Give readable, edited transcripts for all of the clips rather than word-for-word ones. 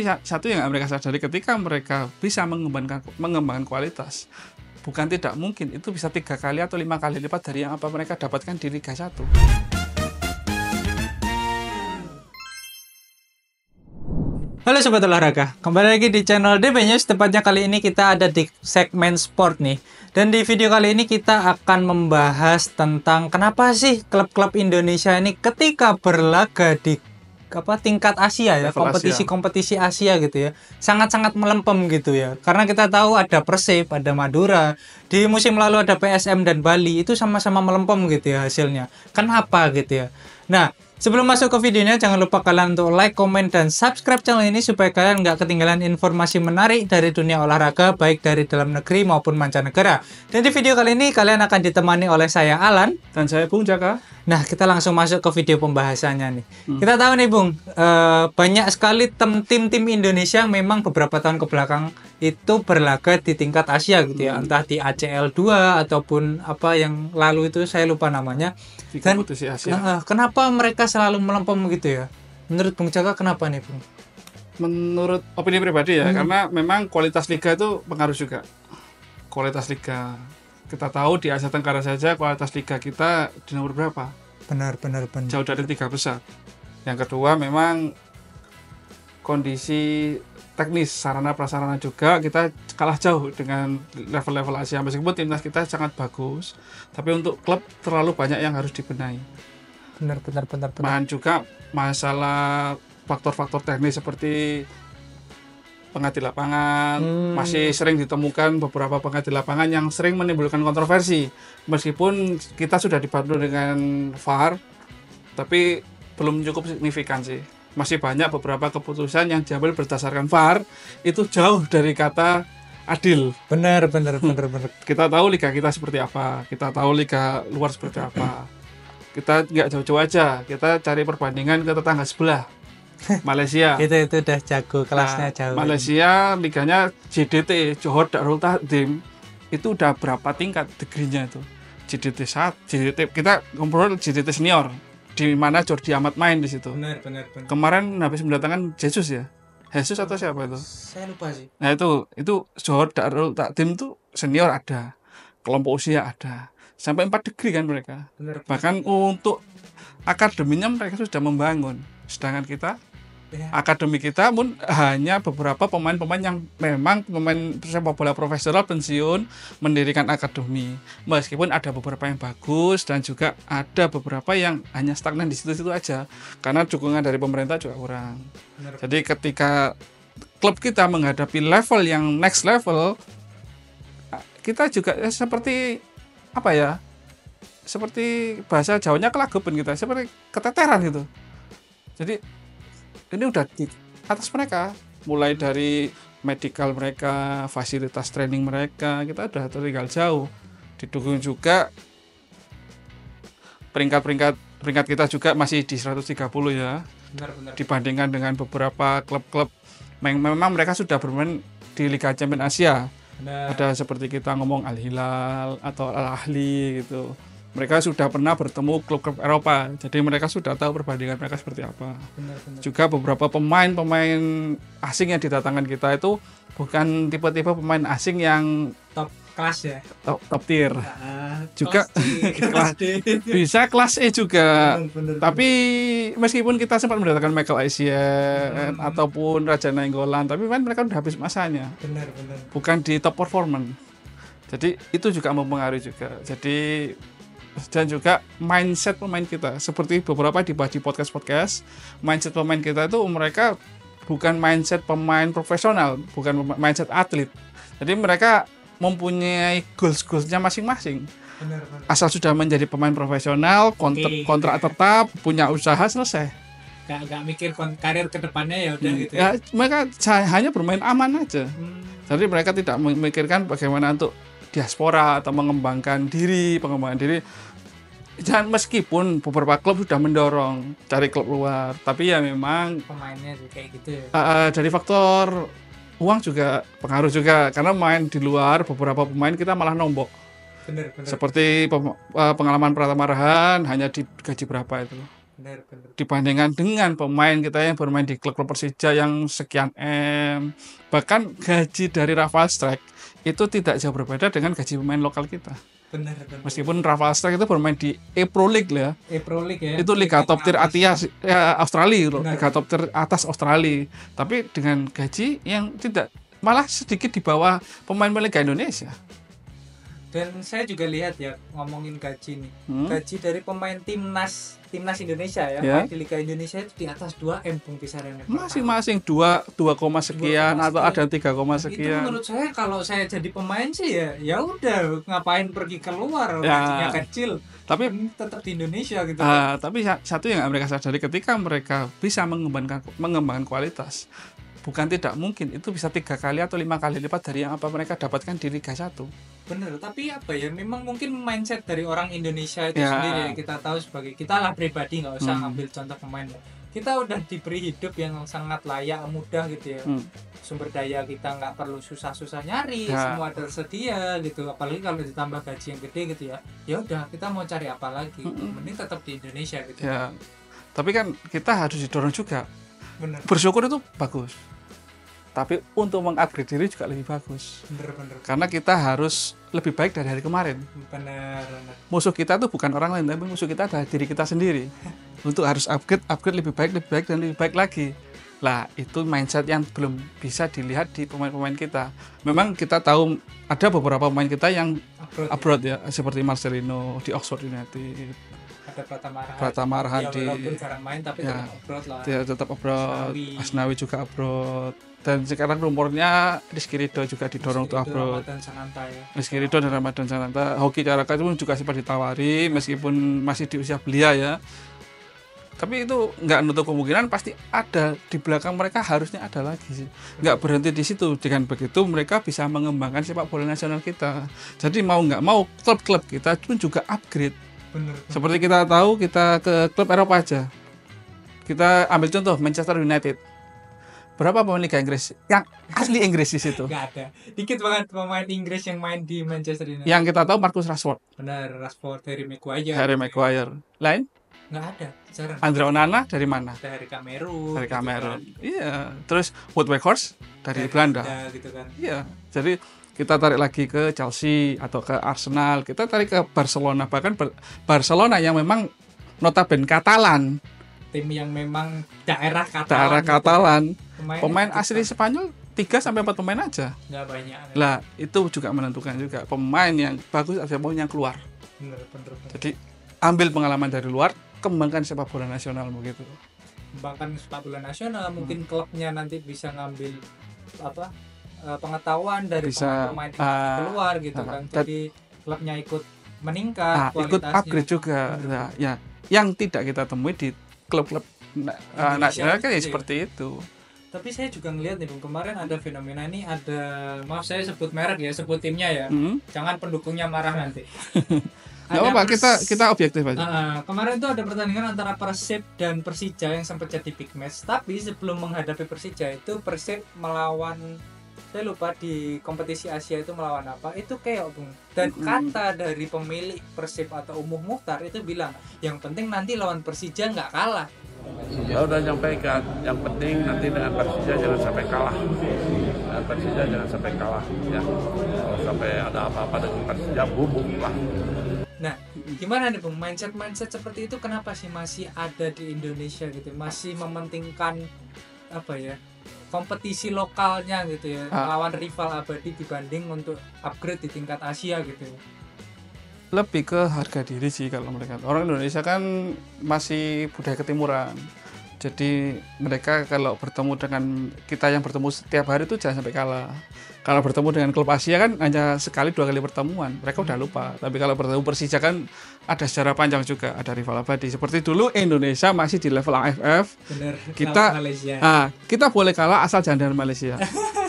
satu yang mereka sadari ketika mereka bisa mengembangkan kualitas, bukan tidak mungkin itu bisa 3 kali atau 5 kali lipat dari yang apa mereka dapatkan di Liga 1. Halo Sobat Olahraga, kembali lagi di channel DB News. Tepatnya kali ini kita ada di segmen sport nih. Dan di video kali ini kita akan membahas tentang kenapa sih klub-klub Indonesia ini ketika berlaga di tingkat Asia ya, kompetisi Asia gitu ya, sangat-sangat melempem gitu ya. Karena kita tahu ada Persib, ada Madura, di musim lalu ada PSM dan Bali, itu sama-sama melempem gitu ya hasilnya. Kenapa gitu ya? Nah, sebelum masuk ke videonya, jangan lupa kalian untuk like, komen, dan subscribe channel ini supaya kalian nggak ketinggalan informasi menarik dari dunia olahraga, baik dari dalam negeri maupun mancanegara. Dan di video kali ini kalian akan ditemani oleh saya Alan dan saya Bung Jaka. Nah, kita langsung masuk ke video pembahasannya nih. Kita tahu nih Bung, banyak sekali tim-tim Indonesia yang memang beberapa tahun kebelakang itu berlaga di tingkat Asia gitu ya, entah di ACL 2 ataupun apa yang lalu itu saya lupa namanya. Di kompetisi Asia. Kenapa mereka selalu melempem gitu ya? Menurut Bung Jaka kenapa nih Bung? Menurut opini pribadi ya, karena memang kualitas liga itu pengaruh juga. Kualitas liga. Kita tahu di Asia Tenggara saja kualitas liga kita di nomor berapa? Benar. Jauh dari 3 besar. Yang kedua memang kondisi teknis, sarana prasarana juga kita kalah jauh dengan level-level Asia. Meskipun timnas kita sangat bagus, tapi untuk klub terlalu banyak yang harus dibenahi. Benar. Bahkan juga masalah faktor-faktor teknis seperti pengadil lapangan, masih sering ditemukan beberapa pengadil lapangan yang sering menimbulkan kontroversi. Meskipun kita sudah dibantu dengan VAR, tapi belum cukup signifikan sih. Masih banyak beberapa keputusan yang diambil berdasarkan VAR itu jauh dari kata adil. Benar. Kita tahu liga kita seperti apa, kita tahu liga luar seperti apa. Kita nggak jauh-jauh aja, kita cari perbandingan ke tetangga sebelah. Malaysia itu udah jago, kelasnya jauh. Malaysia liganya JDT, Johor Darul Takdim, itu udah berapa tingkat degree-nya itu. JDT 1, JDT kita ngobrol JDT senior, di mana Jordi Amat main di situ. Benar. Kemarin habis mendatangkan Jesus ya. Jesus atau siapa itu? Saya lupa sih. Nah itu Johor Darul Takdim itu senior ada, kelompok usia ada, sampai 4 degree kan mereka. Benar. Bahkan untuk akademinya mereka sudah membangun. Sedangkan kita, akademi kita pun hanya beberapa pemain-pemain yang memang pemain sepak bola profesional pensiun mendirikan akademi. Meskipun ada beberapa yang bagus dan juga ada beberapa yang hanya stagnan di situ-situ aja. Karena dukungan dari pemerintah juga kurang. Benar. Jadi ketika klub kita menghadapi level yang next level, kita juga seperti apa ya? Seperti bahasa Jawanya kelageban kita, seperti keteteran gitu. Jadi ini udah di atas mereka, mulai dari medical mereka, fasilitas training mereka, kita udah tertinggal jauh. Didukung juga peringkat kita juga masih di 130 ya. Benar. Dibandingkan dengan beberapa klub-klub memang mereka sudah bermain di Liga Champions Asia. Benar. Ada seperti kita ngomong Al Hilal atau Al Ahly gitu. Mereka sudah pernah bertemu klub-klub Eropa, jadi mereka sudah tahu perbandingan mereka seperti apa. Benar. Juga beberapa pemain asing yang didatangkan kita itu bukan tipe-tipe pemain asing yang top kelas ya, top tier. Juga kelas D. Bisa kelas E juga. Benar. Tapi meskipun kita sempat mendatangkan Michael Essien ataupun Raja Nainggolan, tapi kan mereka sudah habis masanya. Benar. Bukan di top performance. Jadi itu juga mempengaruhi juga. Dan juga mindset pemain kita, seperti beberapa dibahas di podcast, mindset pemain kita itu mereka bukan mindset pemain profesional, bukan mindset atlet. Jadi mereka mempunyai goals-goalsnya masing-masing. Benar. Asal sudah menjadi pemain profesional, kontrak tetap, punya usaha, selesai. Gak mikir karir kedepannya ya udah gitu. Ya, mereka hanya bermain aman aja. Jadi mereka tidak memikirkan bagaimana untuk diaspora atau pengembangan diri. Dan meskipun beberapa klub sudah mendorong cari klub luar, tapi ya memang pemainnya kayak gitu ya. Dari faktor uang juga pengaruh juga, karena main di luar beberapa pemain kita malah nombok. Benar. Seperti pengalaman Pratama Rahan hanya di gaji berapa itu. Benar, benar. dibandingkan dengan pemain kita yang bermain di klub-klub Persija yang sekian M. Bahkan gaji dari Rafael Strijk itu tidak jauh berbeda dengan gaji pemain lokal kita. Benar, benar. Meskipun Rafael Strijk itu bermain di Pro League lah ya. Pro League ya. Itu liga top tier atas Australia loh, Benar. liga top tier atas Australia. Tapi dengan gaji yang tidak, malah sedikit di bawah pemain-pemain Liga Indonesia. Dan saya juga lihat ya, ngomongin gaji nih. Gaji dari pemain timnas Indonesia ya, Ya. main di Liga Indonesia itu di atas 2M Bung kisarannya. Masing-masing 2 sekian atau ada 3, Itu sekian. menurut saya kalau saya jadi pemain sih ya udah ngapain pergi keluar, Ya. gajinya kecil. Tapi Tetap di Indonesia gitu. tapi satu yang mereka sadari, ketika mereka bisa mengembangkan kualitas, bukan tidak mungkin itu bisa 3 kali atau 5 kali lipat dari yang apa mereka dapatkan di Liga 1. Bener, tapi apa ya, memang mungkin mindset dari orang Indonesia itu Ya. sendiri. Kita tahu sebagai kita lah pribadi, nggak usah ngambil contoh pemain. Kita udah diberi hidup yang sangat layak, mudah gitu ya. Sumber daya kita nggak perlu susah-susah nyari, Ya. semua tersedia gitu. Apalagi kalau ditambah gaji yang gede gitu ya. Ya udah, kita mau cari apa lagi? Mending tetap di Indonesia gitu. Ya. Tapi kan kita harus didorong juga. Bener, Bersyukur itu bagus. Tapi untuk mengupgrade diri juga lebih bagus. bener. Karena kita harus lebih baik dari hari kemarin. Bener. Musuh kita tuh bukan orang lain, tapi musuh kita adalah diri kita sendiri. Untuk harus upgrade lebih baik dan lebih baik lagi. Lah, itu mindset yang belum bisa dilihat di pemain-pemain kita. Memang kita tahu ada beberapa pemain kita yang abroad ya, seperti Marcelino di Oxford United, Ada Pratama Arhan ya, di walaupun jarang main tapi ya, tetap abroad lah. dia tetap abroad, Asnawi. Asnawi juga abroad. Dan sekarang rumornya Rizky Ridho juga didorong untuk abroad. Ramadan Sananta ya. Rizky Ridho dan Ramadan Sananta, Hoki Caraka itu juga sempat ditawari meskipun masih di usia belia ya. Tapi itu nggak nutup kemungkinan pasti ada di belakang mereka, harusnya ada lagi sih. Nggak berhenti di situ. Dengan begitu mereka bisa mengembangkan sepak bola nasional kita. Jadi mau nggak mau klub-klub kita pun juga upgrade. Bener. Seperti kita tahu, kita ke klub Eropa aja. Kita ambil contoh Manchester United. Berapa pemain Liga Inggris yang asli Inggris di situ? Nggak ada. Dikit banget pemain Inggris yang main di Manchester United. Yang kita tahu Marcus Rashford, Benar, Rashford, Harry Maguire. Harry Maguire. Lain? Nggak ada, jarang. Andre Onana dari mana? Dari Kamerun. Dari gitu Kamerun. kan. Iya. Terus Wout Weghorst dari Belanda. Gitu kan. Iya. Jadi kita tarik lagi ke Chelsea atau ke Arsenal. Kita tarik ke Barcelona. Bahkan Barcelona yang memang notabene Katalan. Tim yang memang daerah Katalan. Daerah gitu. Katalan. Pemainnya Pemain asli Spanyol 3-4 pemain aja. nggak banyak. Lah, itu juga menentukan juga. Pemain yang bagus ada pemain yang keluar. Bener. Jadi ambil pengalaman dari luar, kembangkan sepak bola nasional begitu. Kembangkan sepak bola nasional, mungkin klubnya nanti bisa ngambil apa pengetahuan dari Bisa, pemain keluar gitu kan. Jadi klubnya ikut meningkat ikut kualitasnya. upgrade juga. Nah, ya, yang tidak kita temui di klub-klub nasional kan ya gitu ya. seperti itu. Tapi saya juga ngeliat nih Bung, kemarin ada fenomena ini, ada, maaf saya sebut merek ya, sebut timnya ya. Jangan pendukungnya marah nanti. Nggak apa-apa, kita objektif aja. Kemarin tuh ada pertandingan antara Persib dan Persija yang sempat jadi big match. Tapi sebelum menghadapi Persija itu Persib melawan, saya lupa di kompetisi Asia itu melawan apa, itu kayak Bung. Dan kata dari pemilik Persib atau Umuh Mukhtar itu bilang, yang penting nanti lawan Persija nggak kalah. Ya udah nyampaikan, yang penting nanti dengan Persija jangan sampai kalah. Dengan Persija jangan sampai kalah ya. Kalau sampai ada apa-apa dengan Persija, bubuk lah. Nah, gimana nih Bung, mindset seperti itu kenapa sih masih ada di Indonesia gitu? Masih mementingkan apa ya? Kompetisi lokalnya gitu ya, melawan rival abadi dibanding untuk upgrade di tingkat Asia gitu. Lebih ke harga diri sih kalau mereka. Orang Indonesia kan masih budaya ketimuran. Jadi mereka kalau bertemu dengan kita yang bertemu setiap hari itu jangan sampai kalah. Kalau bertemu dengan klub Asia kan hanya sekali 2 kali pertemuan, mereka udah lupa. Tapi kalau bertemu Persija kan ada sejarah panjang juga, ada rival abadi. Seperti dulu Indonesia masih di level AFF. Bener, Kita boleh kalah asal jangan dengan Malaysia.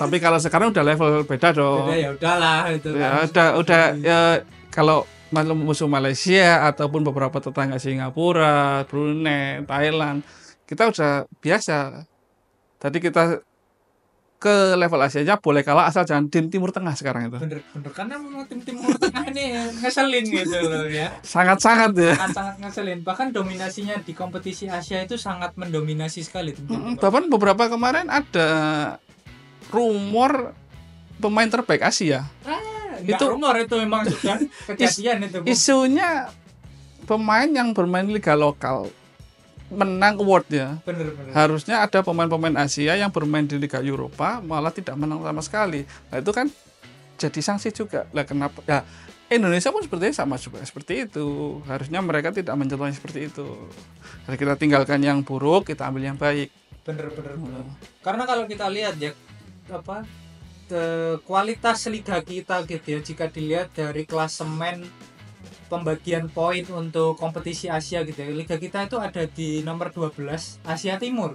Tapi kalau sekarang udah level beda dong. Beda, ya udahlah itu. Ya udah ya, kalau musuh Malaysia ataupun beberapa tetangga Singapura, Brunei, Thailand, kita udah biasa. Tadi kita ke level Asia-nya boleh kalah asal jangan tim Timur Tengah sekarang itu. Bener, karena memang tim Timur Tengah ini ini ngeselin gitu loh ya. Sangat-sangat ya. Sangat ngeselin. Bahkan dominasinya di kompetisi Asia itu sangat mendominasi sekali tim-tim. Bahkan beberapa kemarin ada rumor pemain terbaik Asia. Itu rumor, itu memang sudah kejadian itu. Isunya pemain yang bermain liga lokal menang award ya. Bener. Harusnya ada pemain-pemain Asia yang bermain di Liga Eropa malah tidak menang sama sekali. Nah itu kan jadi sanksi juga. Lah kenapa? Ya Indonesia pun sepertinya sama juga seperti itu. Harusnya mereka tidak mencontohnya seperti itu. Jadi kita tinggalkan yang buruk, kita ambil yang baik. Bener. Karena kalau kita lihat ya kualitas liga kita gitu ya, jika dilihat dari klasemen pembagian poin untuk kompetisi Asia gitu ya, liga kita itu ada di nomor 12 Asia Timur.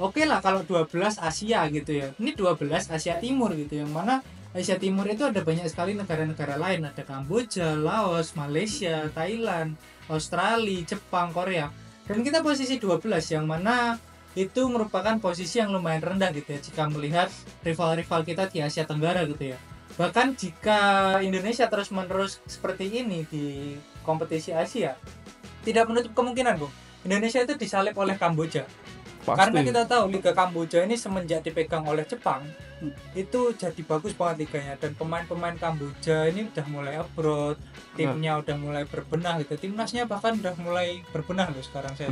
Oke lah kalau 12 Asia gitu ya, ini 12 Asia Timur gitu, yang mana Asia Timur itu ada banyak sekali negara-negara lain, ada Kamboja, Laos, Malaysia, Thailand, Australia, Jepang, Korea, dan kita posisi 12, yang mana itu merupakan posisi yang lumayan rendah gitu ya jika melihat rival-rival kita di Asia Tenggara gitu ya. Bahkan jika Indonesia terus-menerus seperti ini di kompetisi Asia, tidak menutup kemungkinan, Bung, Indonesia itu disalip oleh Kamboja. Pasti. Karena kita tahu Liga Kamboja ini semenjak dipegang oleh Jepang, itu jadi bagus banget liganya, dan pemain-pemain Kamboja ini udah mulai abroad, timnya udah mulai berbenah gitu, timnasnya bahkan udah mulai berbenah loh sekarang saya.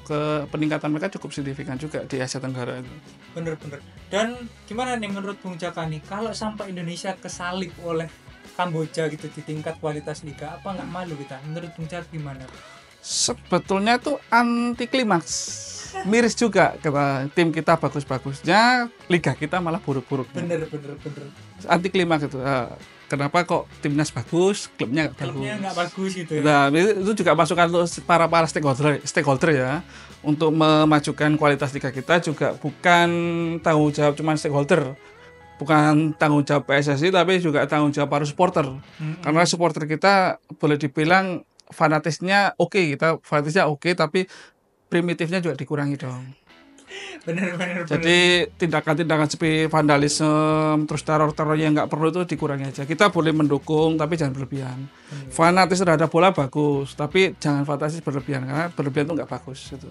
Ke peningkatan mereka cukup signifikan juga di Asia Tenggara itu. Bener. Dan gimana nih menurut Bung Jaka nih, kalau sampai Indonesia kesalip oleh Kamboja gitu di tingkat kualitas liga, apa nggak malu kita? Menurut Bung Jaka gimana? Sebetulnya tuh anti klimaks. Miris juga tim kita bagus-bagusnya, liga kita malah buruk-buruknya. Bener. Anti klimaks itu. Kenapa kok timnas bagus, klubnya nggak bagus gitu ya? Nah, itu juga masukan untuk para stakeholder ya, untuk memajukan kualitas liga kita juga bukan tanggung jawab cuma stakeholder, bukan tanggung jawab PSSI, tapi juga tanggung jawab para supporter. Karena supporter kita boleh dibilang fanatisnya oke, tapi primitifnya juga dikurangi dong. Bener. Jadi tindakan-tindakan seperti vandalisme, terus teror-teror yang nggak perlu itu dikurangi aja. Kita boleh mendukung, tapi jangan berlebihan. Fanatis terhadap bola bagus, tapi jangan fanatis berlebihan, karena berlebihan itu nggak bagus gitu.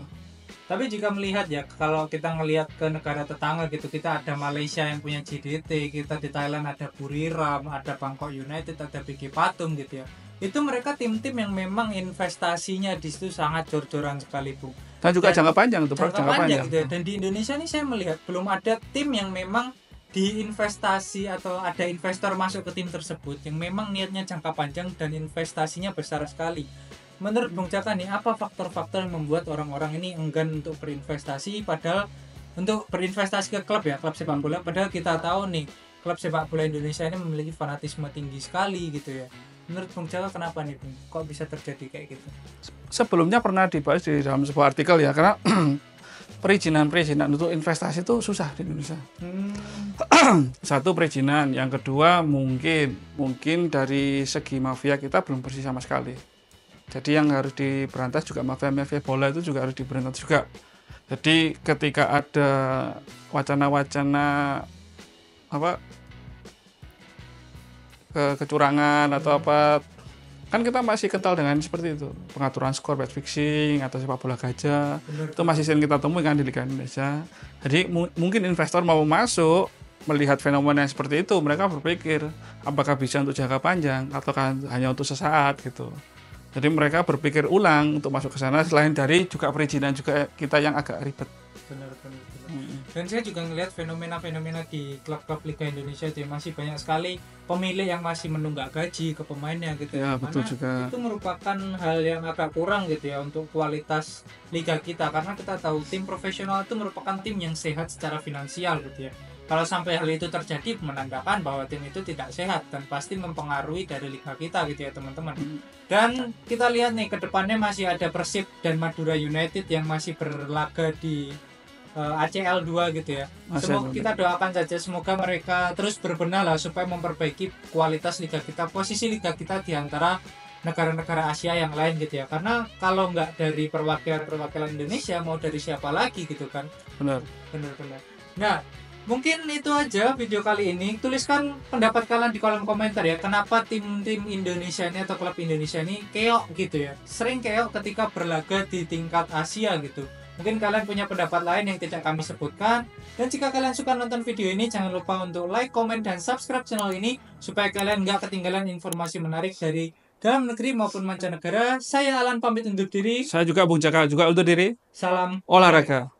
Tapi jika melihat ya, kalau kita ngelihat ke negara tetangga gitu, kita ada Malaysia yang punya JDT, kita di Thailand ada Buriram, ada Bangkok United, ada BG Patum gitu ya. Itu mereka tim-tim yang memang investasinya di situ sangat jor-joran sekali, Bu. Dan juga jangka panjang itu, jangka panjang gitu ya. Dan di Indonesia nih saya melihat belum ada tim yang memang diinvestasi atau ada investor masuk ke tim tersebut yang memang niatnya jangka panjang dan investasinya besar sekali. Menurut Bung Jaka nih, apa faktor-faktor yang membuat orang-orang ini enggan untuk berinvestasi, padahal untuk berinvestasi ke klub ya, klub sepak bola, padahal kita tahu nih klub sepak bola Indonesia ini memiliki fanatisme tinggi sekali gitu ya. Menurut Bung Jaka kenapa nih, Bung? Kok bisa terjadi kayak gitu? Sebelumnya pernah dibahas di dalam sebuah artikel ya, karena perizinan untuk investasi itu susah di Indonesia. Satu, perizinan, yang kedua mungkin dari segi mafia kita belum bersih sama sekali. Jadi yang harus diberantas juga mafia bola itu juga harus diberantas juga. Jadi ketika ada wacana-wacana kecurangan atau apa, kan kita masih kental dengan seperti itu, pengaturan skor, match fixing atau sepak bola gajah. Itu masih sering kita temui kan di Liga Indonesia. Jadi mungkin investor mau masuk melihat fenomena yang seperti itu, mereka berpikir apakah bisa untuk jangka panjang atau hanya untuk sesaat gitu. Jadi mereka berpikir ulang untuk masuk ke sana, selain dari juga perizinan juga kita yang agak ribet. Benar. Dan saya juga ngelihat fenomena-fenomena di klub-klub Liga Indonesia itu masih banyak sekali pemilik yang masih menunggak gaji ke pemainnya gitu. Ya, betul juga. Itu merupakan hal yang agak kurang gitu ya untuk kualitas liga kita, karena kita tahu tim profesional itu merupakan tim yang sehat secara finansial gitu ya. Kalau sampai hal itu terjadi, menandakan bahwa tim itu tidak sehat dan pasti mempengaruhi dari liga kita gitu ya, teman-teman. Dan kita lihat nih ke depannya masih ada Persib dan Madura United yang masih berlaga di ACL 2 gitu ya. Semoga kita doakan saja semoga mereka terus berbenah lah supaya memperbaiki kualitas liga kita, posisi liga kita di antara negara-negara Asia yang lain gitu ya. Karena kalau nggak dari perwakilan Indonesia, mau dari siapa lagi gitu kan. Benar. Nah, Mungkin itu aja video kali ini. Tuliskan pendapat kalian di kolom komentar ya. Kenapa tim-tim Indonesia ini atau klub Indonesia ini keok gitu ya. Sering keok ketika berlaga di tingkat Asia gitu. Mungkin kalian punya pendapat lain yang tidak kami sebutkan. Dan jika kalian suka nonton video ini, jangan lupa untuk like, komen, dan subscribe channel ini supaya kalian nggak ketinggalan informasi menarik dari dalam negeri maupun mancanegara. Saya Alan pamit undur diri. Saya juga Bung Jaka juga undur diri. Salam Olahraga.